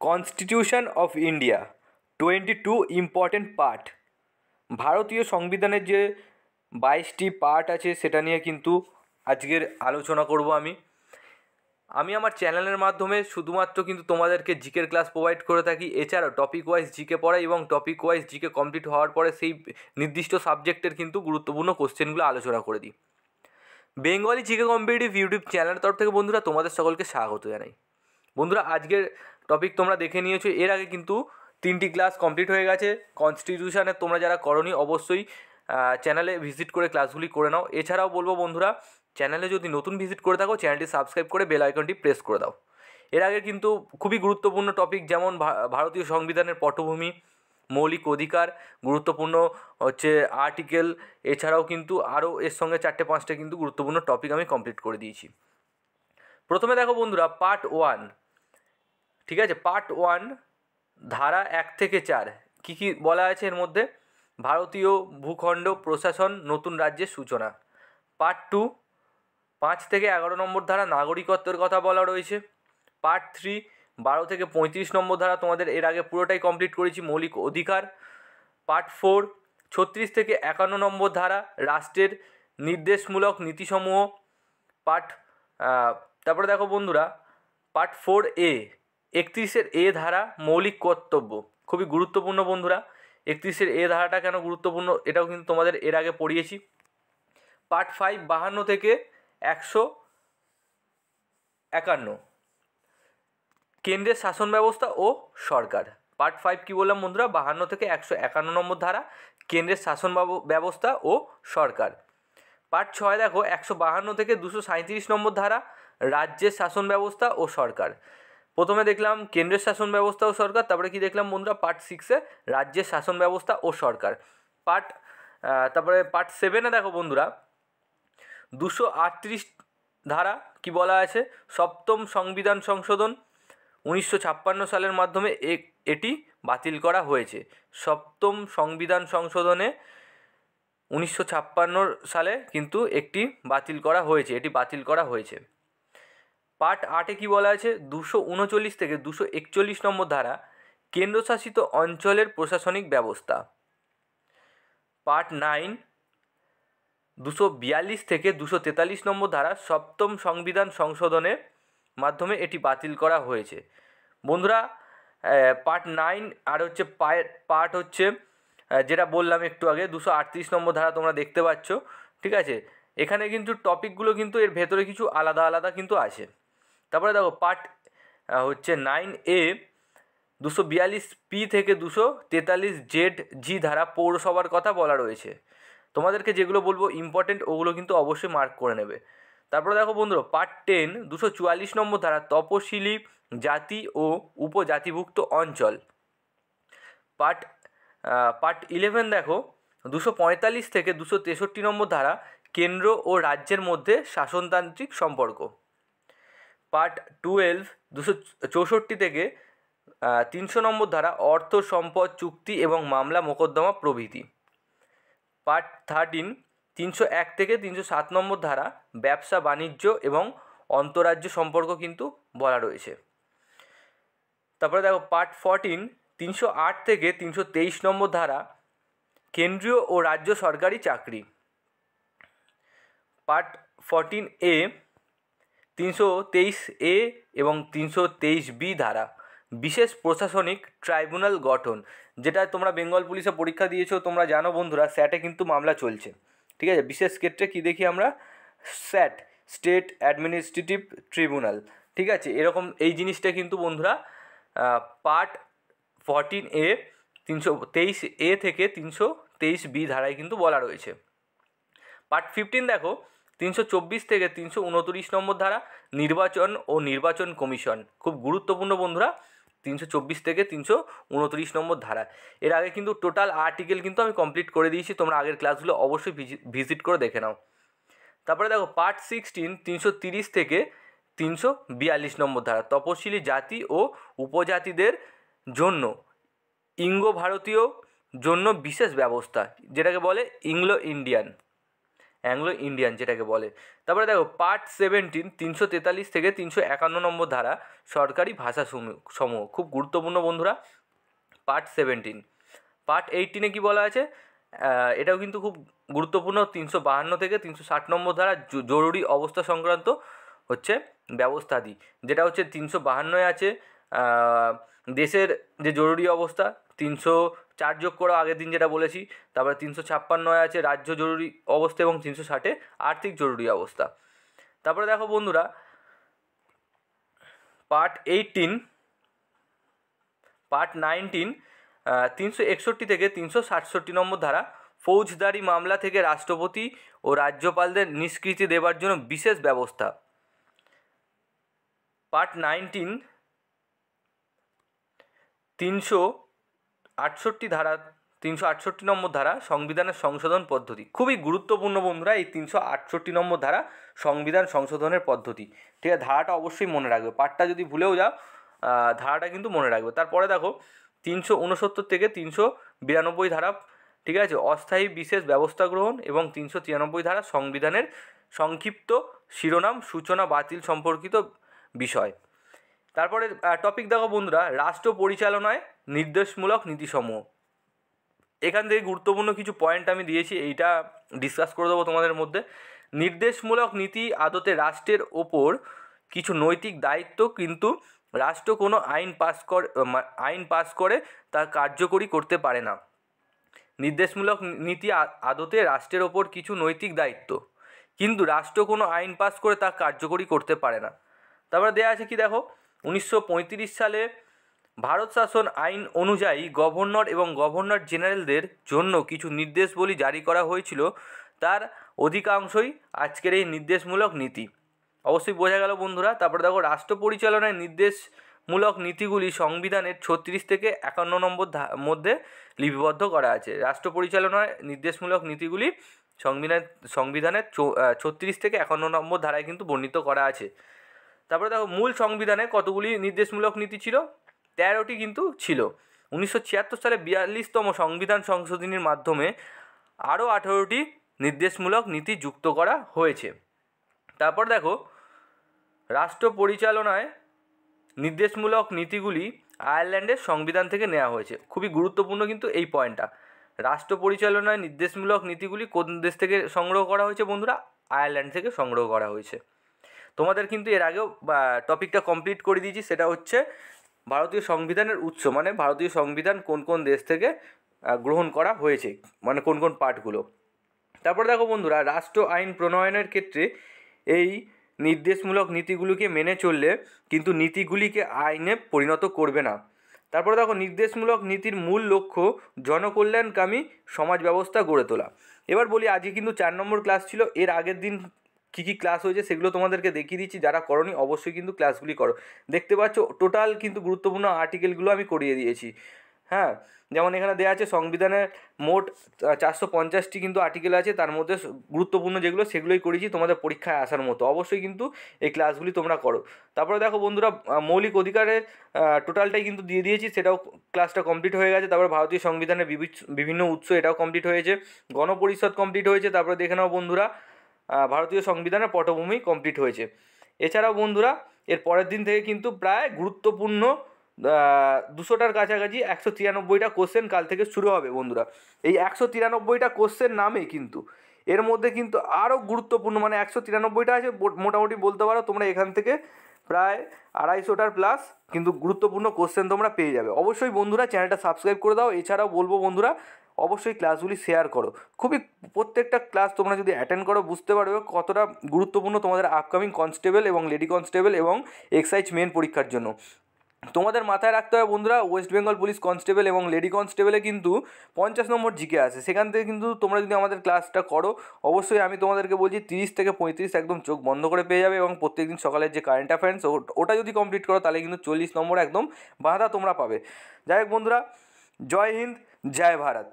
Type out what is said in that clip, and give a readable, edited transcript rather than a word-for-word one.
Constitution of India 22 important part. ভারতীয় সংবিধানের যে 22টি পার্ট আছে সেটা নিয়ে কিন্তু আজকের আলোচনা করব আমি আমার চ্যানেলের মাধ্যমে শুধুমাত্র কিন্তু তোমাদেরকে জিকের ক্লাস প্রোভাইড করে থাকি। এছাড়াও টপিক ওয়াইজ জিকে পড়াই এবং টপিক ওয়াইজ জিকে কমপ্লিট হওয়ার পরে সেই নির্দিষ্ট সাবজেক্টের কিন্তু গুরুত্বপূর্ণ কোশ্চেনগুলো আলোচনা করে দিই। বেঙ্গলি জিকে কম্পিটিটিভ ইউটিউব চ্যানেলের তরফ থেকে বন্ধুরা তোমাদের সকলকে স্বাগত জানাই। বন্ধুরা, আজকের টপিক তোমরা দেখে নিয়েছো। এর আগে কিন্তু 3টি ক্লাস কমপ্লিট হয়ে গেছে কনস্টিটিউশনের। তোমরা যারা করনি অবশ্যই চ্যানেলে ভিজিট করে ক্লাসগুলি করে নাও। এছাড়াও বলবো বন্ধুরা, চ্যানেলে যদি নতুন ভিজিট করে থাকো চ্যানেলটি সাবস্ক্রাইব করে বেল আইকনটি প্রেস করে দাও। এর আগে কিন্তু খুবই গুরুত্বপূর্ণ টপিক যেমন ভারতীয় সংবিধানের পটভূমি, মৌলিক অধিকার, গুরুত্বপূর্ণ হচ্ছে আর্টিকেল, এছাড়াও কিন্তু আরও এর সঙ্গে 4-5টা কিন্তু গুরুত্বপূর্ণ টপিক আমি কমপ্লিট করে দিয়েছি। প্রথমে দেখো বন্ধুরা, পার্ট 1, ঠিক আছে। পার্ট 1 ধারা 1 থেকে 4 কী কী বলা আছে এর মধ্যে? ভারতীয় ভূখণ্ড প্রশাসন, নতুন রাজ্যের সূচনা। পার্ট 2 5 থেকে 11 নম্বর ধারা নাগরিকত্বের কথা বলা রয়েছে। পার্ট 3 12 থেকে 35 নম্বর ধারা তোমাদের এর আগে পুরোটাই কমপ্লিট করেছি, মৌলিক অধিকার। পার্ট 4 36 থেকে 51 নম্বর ধারা রাষ্ট্রের নির্দেশমূলক নীতিসমূহ। তারপরে দেখো বন্ধুরা, পার্ট 4A 31 ধারা মৌলিক কর্তব্য, খুবই গুরুত্বপূর্ণ বন্ধুরা। 31 ধারাটা কেন গুরুত্বপূর্ণ এটাও কিন্তু তোমাদের এর আগে পড়িয়েছি। পার্ট 5 52 থেকে 151 কেন্দ্রের শাসন ব্যবস্থা ও সরকার। পার্ট 5 কী বললাম বন্ধুরা? 52 থেকে 151 নম্বর ধারা কেন্দ্রের শাসন ব্যবস্থা ও সরকার। পার্ট 6 দেখো 152 থেকে 237 নম্বর ধারা রাজ্যের শাসন ব্যবস্থা ও সরকার। প্রথমে দেখলাম কেন্দ্রের শাসন ব্যবস্থা ও সরকার, তারপরে কি দেখলাম বন্ধুরা? পার্ট 6-এ রাজ্যের শাসন ব্যবস্থা ও সরকার। তারপরে পার্ট 7-এ দেখো বন্ধুরা 238 ধারা কি বলা আছে? সপ্তম সংবিধান সংশোধন 1956 সালের মাধ্যমে এটি বাতিল করা হয়েছে। সপ্তম সংবিধান সংশোধনে 1956 সালে কিন্তু এটি বাতিল করা হয়েছে। পার্ট 8-এ কী বলা আছে? 239 থেকে 241 নম্বর ধারা কেন্দ্রশাসিত অঞ্চলের প্রশাসনিক ব্যবস্থা। পার্ট 9 242 থেকে 243 নম্বর ধারা সপ্তম সংবিধান সংশোধনের মাধ্যমে এটি বাতিল করা হয়েছে। বন্ধুরা, পার্ট 9 আর হচ্ছে পার্ট হচ্ছে যেটা বললাম একটু আগে 238 নম্বর ধারা তোমরা দেখতে পাচ্ছ, ঠিক আছে। এখানে কিন্তু টপিকগুলো কিন্তু এর ভেতরে কিছু আলাদা আলাদা কিন্তু আছে। তারপরে দেখো পার্ট হচ্ছে 9A 242P থেকে 243ZG ধারা পৌরসভার কথা বলা রয়েছে। তোমাদেরকে যেগুলো বলবো ইম্পর্টেন্ট ওগুলো কিন্তু অবশ্যই মার্ক করে নেবে। তারপরে দেখো বন্ধুরা, পার্ট 10 244 নম্বর ধারা তপশিলি জাতি ও উপজাতিভুক্ত অঞ্চল। পার্ট 11 দেখো 245 থেকে 263 নম্বর ধারা কেন্দ্র ও রাজ্যের মধ্যে শাসনতান্ত্রিক সম্পর্ক। পার্ট 12 264 থেকে 300 নম্বর ধারা অর্থ সম্পদ চুক্তি এবং মামলা মোকদ্দমা প্রভৃতি। পার্ট 13 301 থেকে 307 নম্বর ধারা ব্যবসা বাণিজ্য এবং অন্তরাজ্য সম্পর্ক কিন্তু বলা রয়েছে। তারপরে দেখো পার্ট 14 308 থেকে 323 নম্বর ধারা কেন্দ্রীয় ও রাজ্য সরকারি চাকরি। পার্ট 14A 323A এবং 323B ধারা বিশেষ প্রশাসনিক ট্রাইব্যুনাল গঠন, যেটা তোমরা বেঙ্গল পুলিশে পরীক্ষা দিয়েছো তোমরা জানো বন্ধুরা, স্যাটে কিন্তু মামলা চলছে, ঠিক আছে। বিশেষ ক্ষেত্রে কি দেখি আমরা? স্যাট, স্টেট অ্যাডমিনিস্ট্রেটিভ ট্রিব্যুনাল, ঠিক আছে। এরকম এই জিনিসটা কিন্তু বন্ধুরা পার্ট 14A 323A থেকে 323B ধারায় কিন্তু বলা রয়েছে। পার্ট 15 দেখো 324 থেকে 329 নম্বর ধারা নির্বাচন ও নির্বাচন কমিশন, খুব গুরুত্বপূর্ণ বন্ধুরা। 324 থেকে 329 নম্বর ধারা। এর আগে কিন্তু টোটাল আর্টিকেল কিন্তু আমি কমপ্লিট করে দিয়েছি, তোমরা আগের ক্লাসগুলো অবশ্যই ভিজিট করে দেখে নাও। তারপরে দেখো পার্ট 16 330 থেকে 342 নম্বর ধারা তপশিলি জাতি ও উপজাতিদের জন্য ইঙ্গো ভারতীয় জন্য বিশেষ ব্যবস্থা, যেটাকে বলে ইংলো ইন্ডিয়ান অ্যাংলো ইন্ডিয়ান যেটাকে বলে। তারপরে দেখো পার্ট 17 343 থেকে 351 নম্বর ধারা সরকারি ভাষা সমূহ, খুব গুরুত্বপূর্ণ বন্ধুরা। পার্ট 17। পার্ট 18 কী বলা আছে, এটাও কিন্তু খুব গুরুত্বপূর্ণ, 352 থেকে 360 নম্বর ধারা জরুরি অবস্থা সংক্রান্ত হচ্ছে ব্যবস্থাদি, যেটা হচ্ছে 352 আছে দেশের যে জরুরি অবস্থা, 304 যোগ করো আগের দিন যেটা বলেছি, তারপরে 356 আছে রাজ্য জরুরি অবস্থা এবং 360 আর্থিক জরুরি অবস্থা। তারপরে দেখো বন্ধুরা পার্ট 18, পার্ট 19 361 থেকে 367 নম্বর ধারা ফৌজদারি মামলা থেকে রাষ্ট্রপতি ও রাজ্যপালদের নিষ্কৃতি দেবার জন্য বিশেষ ব্যবস্থা। পার্ট 19 368 ধারা 368 নম্বর ধারা সংবিধানের সংশোধন পদ্ধতি, খুবই গুরুত্বপূর্ণ বন্ধুরা এই 368 নম্বর ধারা সংবিধান সংশোধনের পদ্ধতি। ঠিক আছে, ধারাটা অবশ্যই মনে রাখবে, পার্টটা যদি ভুলেও যাও ধারাটা কিন্তু মনে রাখবে। তারপরে দেখো 369 থেকে 392 ধারা, ঠিক আছে, অস্থায়ী বিশেষ ব্যবস্থা গ্রহণ, এবং 393 ধারা সংবিধানের সংক্ষিপ্ত শিরোনাম সূচনা বাতিল সম্পর্কিত বিষয়। তারপরে টপিক দেখো বন্ধুরা রাষ্ট্র পরিচালনায় নির্দেশমূলক নীতিসমূহ। এখান থেকে গুরুত্বপূর্ণ কিছু পয়েন্ট আমি দিয়েছি, এইটা ডিসকাস করে দেবো তোমাদের মধ্যে। নির্দেশমূলক নীতি আদতে রাষ্ট্রের ওপর কিছু নৈতিক দায়িত্ব, কিন্তু রাষ্ট্র কোনো আইন পাস করে তা কার্যকরী করতে পারে না। নির্দেশমূলক নীতি আদতে রাষ্ট্রের ওপর কিছু নৈতিক দায়িত্ব, কিন্তু রাষ্ট্র কোনো আইন পাস করে তা কার্যকরী করতে পারে না। তারপরে দেওয়া আছে কি দেখো, 1935 সালে ভারত শাসন আইন অনুযায়ী গভর্নর এবং গভর্নর জেনারেলদের জন্য কিছু নির্দেশাবলী জারি করা হয়েছিল, তার অধিকাংশই আজকের এই নির্দেশমূলক নীতি। অবশ্যই বোঝা গেল বন্ধুরা। তারপরে দেখো রাষ্ট্র পরিচালনায় নির্দেশমূলক নীতিগুলি সংবিধানের 36 থেকে 51 নম্বর মধ্যে লিপিবদ্ধ করা আছে। রাষ্ট্র পরিচালনায় নির্দেশমূলক নীতিগুলি সংবিধানের 36 থেকে 51 নম্বর ধারায় কিন্তু বর্ণিত করা আছে। তারপরে দেখো মূল সংবিধানে কতগুলি নির্দেশমূলক নীতি ছিল, 13টি কিন্তু ছিল। 1976 সালে 42তম সংবিধান সংশোধনীর মাধ্যমে আরও 18টি নির্দেশমূলক নীতি যুক্ত করা হয়েছে। তারপর দেখো রাষ্ট্র পরিচালনায় নির্দেশমূলক নীতিগুলি আয়ারল্যান্ডের সংবিধান থেকে নেওয়া হয়েছে, খুবই গুরুত্বপূর্ণ কিন্তু এই পয়েন্টটা। রাষ্ট্র পরিচালনায় নির্দেশমূলক নীতিগুলি কোন দেশ থেকে সংগ্রহ করা হয়েছে বন্ধুরা, আয়ারল্যান্ড থেকে সংগ্রহ করা হয়েছে। তোমাদের কিন্তু এর আগেও টপিকটা কমপ্লিট করে দিয়েছি, সেটা হচ্ছে ভারতীয় সংবিধানের উৎস, মানে ভারতীয় সংবিধান কোন কোন দেশ থেকে গ্রহণ করা হয়েছে, মানে কোন কোন পার্টগুলো। তারপর দেখো বন্ধুরা রাষ্ট্র আইন প্রণয়নের ক্ষেত্রে এই নির্দেশমূলক নীতিগুলিকে মেনে চললে কিন্তু নীতিগুলিকে আইনে পরিণত করবে না। তারপরে দেখো নির্দেশমূলক নীতির মূল লক্ষ্য জনকল্যাণকামী সমাজ ব্যবস্থা গড়ে তোলা। এবার বলি আজকে কিন্তু 4 নম্বর ক্লাস ছিল, এর আগের দিন কী কী ক্লাস হয়েছে সেগুলো তোমাদেরকে দেখিয়ে দিচ্ছি, যারা করোনি অবশ্যই কিন্তু ক্লাসগুলি করো। দেখতে পাচ্ছ টোটাল কিন্তু গুরুত্বপূর্ণ আর্টিকেলগুলো আমি করিয়ে দিয়েছি। হ্যাঁ, যেমন এখানে দেওয়া আছে সংবিধানের মোট 450টি কিন্তু আর্টিকেল আছে, তার মধ্যে গুরুত্বপূর্ণ যেগুলো সেগুলোই করেছি তোমাদের পরীক্ষায় আসার মতো। অবশ্যই কিন্তু এই ক্লাসগুলি তোমরা করো। তারপরে দেখো বন্ধুরা মৌলিক অধিকারের টোটালটাই কিন্তু দিয়ে দিয়েছি, সেটাও ক্লাসটা কমপ্লিট হয়ে গেছে। তারপরে ভারতীয় সংবিধানের বিভিন্ন উৎস এটাও কমপ্লিট হয়েছে, গণপরিষদ কমপ্লিট হয়েছে। তারপরে দেখে নাও বন্ধুরা ভারতীয় সংবিধানের পটভূমি কমপ্লিট হয়েছে। এছাড়াও বন্ধুরা এর পরের দিন থেকে কিন্তু প্রায় গুরুত্বপূর্ণ 200টার কাছাকাছি 193টা কোশ্চেন কাল থেকে শুরু হবে বন্ধুরা। এই 193টা কোশ্চেন নামে কিন্তু এর মধ্যে কিন্তু আরও গুরুত্বপূর্ণ, মানে 193টা আছে মোটামুটি বলতে পারো তোমরা এখান থেকে প্রায় 250টার প্লাস কিন্তু গুরুত্বপূর্ণ কোশ্চেন তোমরা পেয়ে যাবে। অবশ্যই বন্ধুরা চ্যানেলটা সাবস্ক্রাইব করে দাও। এছাড়াও বলবো বন্ধুরা অবশ্যই ক্লাসগুলি শেয়ার করো। খুবই প্রত্যেকটা ক্লাস তোমরা যদি অ্যাটেন্ড করো বুঝতে পারবে কতটা গুরুত্বপূর্ণ তোমাদের আপকামিং কনস্টেবল এবং লেডি কনস্টেবল এবং এক্সাইজ মেন পরীক্ষার জন্য। তোমাদের মাথায় রাখতে হবে বন্ধুরা ওয়েস্ট বেঙ্গল পুলিশ কনস্টেবল এবং লেডি কনস্টেবলে কিন্তু 50 নম্বর জিকে আছে, সেখান থেকে কিন্তু তোমরা যদি আমাদের ক্লাসটা করো অবশ্যই আমি তোমাদেরকে বলছি 30 থেকে 35 একদম চোখ বন্ধ করে পেয়ে যাবে। এবং প্রত্যেকদিন সকালের যে কারেন্ট অ্যাফেয়ার্স ওটা যদি কমপ্লিট করো তাহলে কিন্তু 40 নম্বর একদম বাঁধা তোমরা পাবে। যাই হোক বন্ধুরা, জয় হিন্দ, জয় ভারত।